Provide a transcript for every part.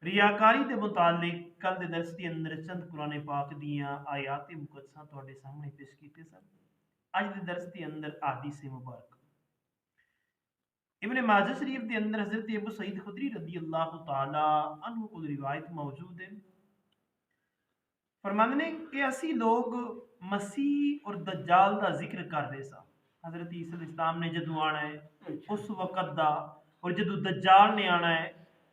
ریاکاری دے متعلق کل دے درس دے اندر چند قرآن پاک دیاں آیات مقدسہ تواڈے سامنے پیش کیتے سن۔ اج دے درس دے اندر احادیث مبارک ابن ماجہ شریف دے اندر حضرت ابو سعید خدری رضی اللہ تعالی عنہ کو روایت موجود ہے۔ فرماندے نے کہ اسی لوگ مسیح اور دجال دا ذکر کر رہے سا۔ حضرت عیسی علیہ السلام نے جدو آنا ہے اس وقت دا، اور جدو دجال نے آنا ہے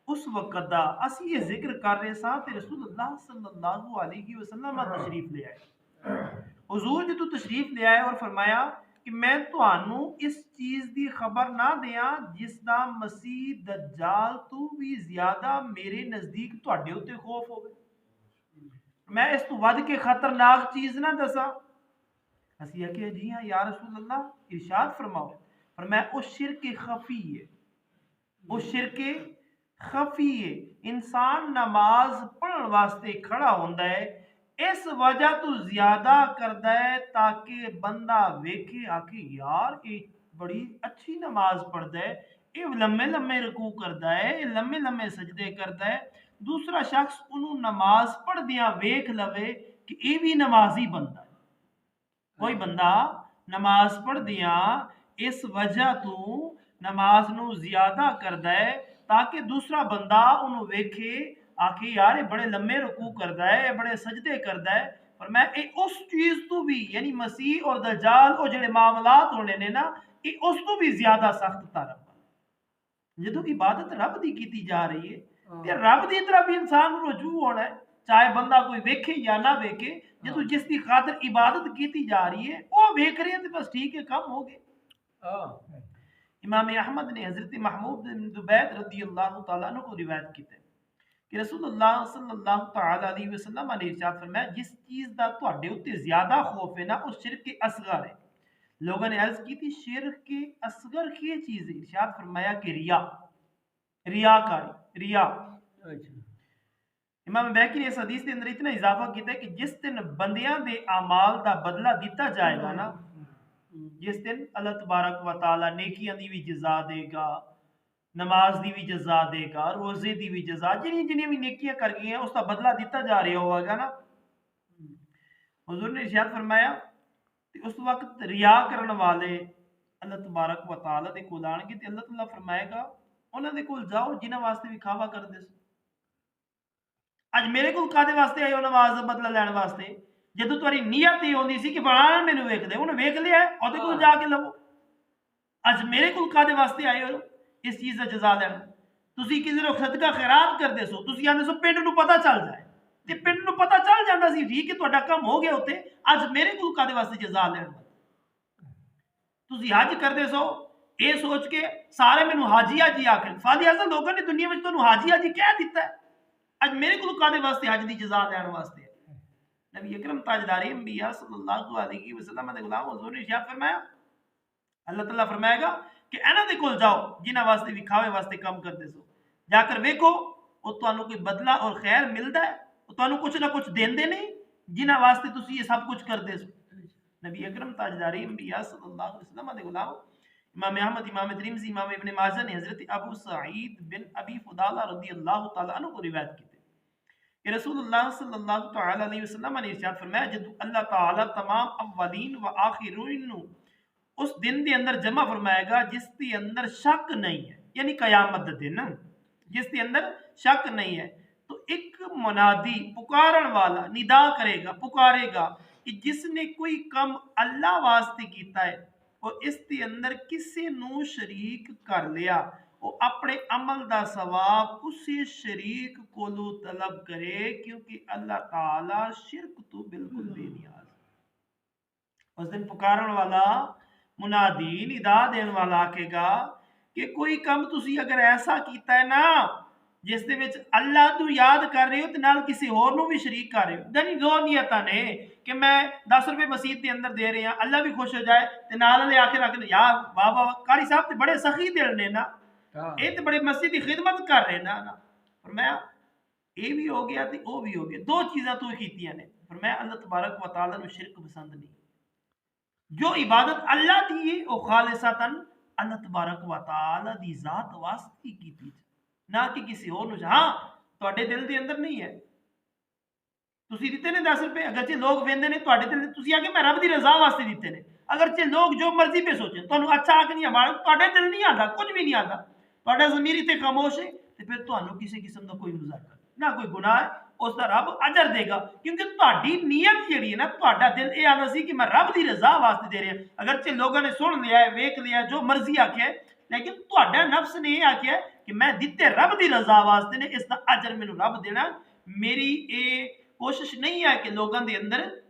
اس وقت دا اسی یہ ذکر کر رہے سا تے رسول اللہ صلی اللہ علیہ وسلم تشریف لے آئے۔ حضور جدو تشریف لے آئے اور فرمایا کہ میں تانوں اس چیز دی خبر نہ دیاں جس دا مسیح دجال تو بھی زیادہ میرے نزدیک تواڈے اتے خوف ہوے، میں اس تو ود کے خطرناک چیز نہ دساں۔ اسی کہ جی ہاں یا رسول اللہ، ارشاد فرماؤ۔ فرمایا او شرک خفی ہے، وہ شرک خفی ہے۔ انسان نماز پڑھن واسطے کھڑا ہوندا ہے اس وجہ تو زیادہ کردا ہے تاکہ بندہ ویکھے آکھے یار یہ بڑی اچھی نماز پڑھدا ہے، یہ لمے لمے رکوع کردا ہے، یہ لمے لمے سجدے کردا ہے۔ دوسرا شخص انہوں نماز پڑھدیاں ویکھ لوے کہ یہ بھی نمازی بندہ ہے۔ کوئی بندہ نماز پڑھدیاں اس وجہ تو نماز نو زیادہ کردا ہے تاکہ دوسرا بندہ انہوں ویکھے آکھے یار یہ بڑے لمے رکوع کردا ہے، یہ بڑے سجدے کردا ہے۔ پر میں اس چیز تو بھی یعنی مسیح اور دجال اور جڑے معاملات ہونے نے نا یہ اس تو بھی زیادہ سخت طرف جدو عبادت رب دی کیتی جا رہی ہے تے رب دی طرف انسان رجوع ہونا ہے، چاہے بندہ کوئی ویکھے یا نہ ویکھے۔ جدو جس دی خاطر عبادت کیتی جا رہی ہے وہ ویکھ رہے ہیں تو بس ٹھیک ہے، کم ہو گئے۔ امام احمد نے حضرت محمود بن زبید رضی اللہ تعالیٰ عنہ کو روایت کیتے کہ رسول اللہ صلی اللہ تعالی علیہ وسلم نے ارشاد فرمایا جس چیز دا تواڈے اوتے زیادہ خوف ہے نا اس شرک اصغر ہے۔ لوگوں نے عرض کی تھی شرک اصغر کی چیز ہے؟ ارشاد فرمایا کہ ریاکاری، ریا۔ امام بیہقی نے اس حدیث کے اندر اتنا اضافہ کیتا ہے کہ جس دن بندیاں دے اعمال دا بدلہ دیتا جائے گا نا، جس دن اللہ تبارک و تعالی نیکیاں دی بھی جزا دے گا، نماز دی بھی جزا دے گا، روزے دی بھی جزا، جنہیں بھی نیکیاں کر گئی ہیں اس کا بدلہ دیتا جا رہا ہوگا نا۔ حضور نے ارشاد فرمایا کہ اس وقت ریا کرن والے اللہ تبارک و تعالی دے کول آن گے تے اللہ تعالی فرمائے گا انہاں دے کول جاؤ جنہاں واسطے وکھاوا کردے سو۔ اج میرے کول کادے واسطے آئے ہو؟ نماز دا بدلہ لین واسطے۔ جدو تہاڈی نیت یہ ہوندی سی کہ فلانا مینوں ویکھ دے، انہیں ویکھ لیا ہے اودے کول جا کے لو۔ اج میرے کول کادے واسطے آئے ہو؟ اس چیز دا جزا لین۔ تسی کسی نو صدقہ خیرات کردے سو، تسی آندے سو پنڈ نو پتہ چل جائے تے پنڈ نو پتہ چل جاندا سی ٹھیک ہے تہاڈا کم ہو گیا ہوتے، اج میرے کول کادے واسطے جزا لین۔ تسی حج کردے سو اے سوچ کے سارے مینوں حاجی حاجی آکھن، فادی اعظم لوگوں نے دنیا وچ تانوں حاجی حاجی کہہ دیتا ہے، اج میرے کول کادے واسطے حج دی جزا لین واسطے؟ نبی اکرم تاجدار انبیاء صلی اللہ علیہ وسلم دے غلام حضور نے ارشاد فرمایا اللہ تعالیٰ فرمائے گا کہ انہاں دے کول جاؤ جنہاں واسطے وکھاوے واسطے کم کردے سو، جا کر ویکھو او تانوں کوئی بدلہ اور خیر ملدا ہے، او تانوں کچھ نہ کچھ دیندے نہیں جنہاں واسطے تسی یہ سب کچھ کردے سو۔ نبی اکرم تاجدار انبیاء صلی اللہ علیہ وسلم دے غلام امام احمد، امام ترمذی، امام ابن ماجہ نے حضرت ابو سعید بن ابی فضالہ رضی اللہ تعالی عنہ کو روایت کی کہ رسول اللہ صلی اللہ تعالی علیہ وسلم نے ارشاد فرمایا جب اللہ تعالی تمام اولین و آخرین اس دن دے اندر جمع فرمائے گا جس کے اندر شک نہیں ہے، یعنی قیامت دن جس کے اندر شک نہیں ہے، تو ایک منادی پکارن والا ندا کرے گا، پکارے گا کہ جس نے کوئی کم اللہ واسطے کیتا ہے اور اس کے اندر کسی نو شریک کر لیا، وہ اپنے عمل دا ثواب اسی شریک کولو طلب کرے، کیونکہ اللہ تعالی شرک تو بالکل بے نیاز۔ اس دن پکارن والا منادی ندا دین والا کہے گا کہ کوئی کم تسی اگر ایسا کیتا ہے نا جس دے وچ اللہ تو یاد کر رہے ہو تے نال کسی اور نو بھی شریک کر رہے ہو، یعنی دو نیتاں نے کہ میں 10 روپے مسجد کے اندر دے رہے ہیں اللہ بھی خوش ہو جائے تے نال والے آ کے رکھ یا واہ واہ قاری صاحب تے بڑے سخی دل نے نا، اے تے بڑے مسجد کی خدمت کر رہے نا۔ فرمایا اے بھی ہو گیا تے او بھی ہو گیا، دو چیزاں تو کیتیاں نے۔ فرمایا اللہ تبارک و تعالی نو شرک پسند نہیں، جو عبادت اللہ دی ہے وہ خالصتاً اللہ تبارک و تعالی دی ذات واسطے کیتی نہ کہ کسی اور نو۔ ہاں ਤੁਹਾਡੇ ਦਿਲ ਦੇ ਅੰਦਰ ਨਹੀਂ ਹੈ। ਤੁਸੀਂ ਦਿੱਤੇ ਨੇ 10 ਰੁਪਏ, ਅਗਰਚੇ ਲੋਕ ਵੇਂਦੇ ਨੇ ਤੁਹਾਡੇ ਦਿਲ, ਤੁਸੀਂ ਆ ਕੇ ਮੈਂ ਰੱਬ ਦੀ ਰਜ਼ਾ ਵਾਸਤੇ ਦਿੱਤੇ ਨੇ। ਅਗਰਚੇ ਲੋਕ ਜੋ ਮਰਜ਼ੀ ਪੇ ਸੋਚਣ, ਤੁਹਾਨੂੰ ਅੱਛਾ ਆਖ ਨਹੀਂ ਆਵਾ, ਤੁਹਾਡੇ ਦਿਲ ਨਹੀਂ ਆਉਂਦਾ, ਕੁਝ ਵੀ ਨਹੀਂ ਆਉਂਦਾ, ਤੁਹਾਡਾ ਜ਼ਮੀਰ ਇੱਥੇ ਖਾਮੋਸ਼ ਹੈ, ਤੇ ਫਿਰ ਤੁਹਾਨੂੰ ਕਿਸੇ ਕਿਸਮ ਦਾ ਕੋਈ ਮੁਜ਼ਾਕਰ ਨਾ ਕੋਈ ਗੁਨਾਹ ਹੈ, ਉਸ ਦਾ ਰੱਬ ਅਜਰ ਦੇਗਾ। ਕਿਉਂਕਿ ਤੁਹਾਡੀ ਨੀਅਤ ਜਿਹੜੀ ਹੈ ਨਾ, ਤੁਹਾਡਾ ਦਿਲ ਇਹ ਆਉਂਦਾ ਸੀ ਕਿ ਮੈਂ ਰੱਬ ਦੀ ਰਜ਼ਾ ਵਾਸਤੇ ਦੇ ਰਿਹਾ। ਅਗਰਚੇ ਲੋਕਾਂ ਨੇ ਸੁਣ ਲਿਆ ਹੈ, ਵੇਖ ਲਿਆ, ਜੋ ਮਰਜ਼ੀ ਆਖਿਆ, ਲੇਕਿਨ ਤੁਹਾਡਾ ਨਫਸ ਨੇ ਇਹ ਆਖਿਆ ਕਿ ਮੈਂ ਦਿੱਤੇ ਰੱਬ ਦੀ ਰਜ਼ਾ ਵਾਸਤੇ ਨੇ, ਇਸ ਦਾ ਅਜਰ ਮੈਨੂੰ ਰੱਬ ਦੇਣਾ। ਮੇਰੀ ਇਹ ਕੋਸ਼ਿਸ਼ ਨਹੀਂ ਹੈ ਕਿ ਲੋਕਾਂ ਦੇ ਅੰਦਰ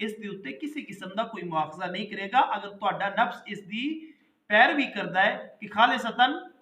ਇਸ ਦੇ ਉੱਤੇ ਕਿਸੇ ਕਿਸਮ ਦਾ ਕੋਈ ਮੁਆਖਜ਼ਾ ਨਹੀਂ ਕਰੇਗਾ ਅਗਰ ਤੁਹਾਡਾ ਨਫਸ ਇਸ ਦੀ ਪੈਰਵੀ ਕਰਦਾ ਹੈ ਕਿ ਖਾਲਿਸਤਨ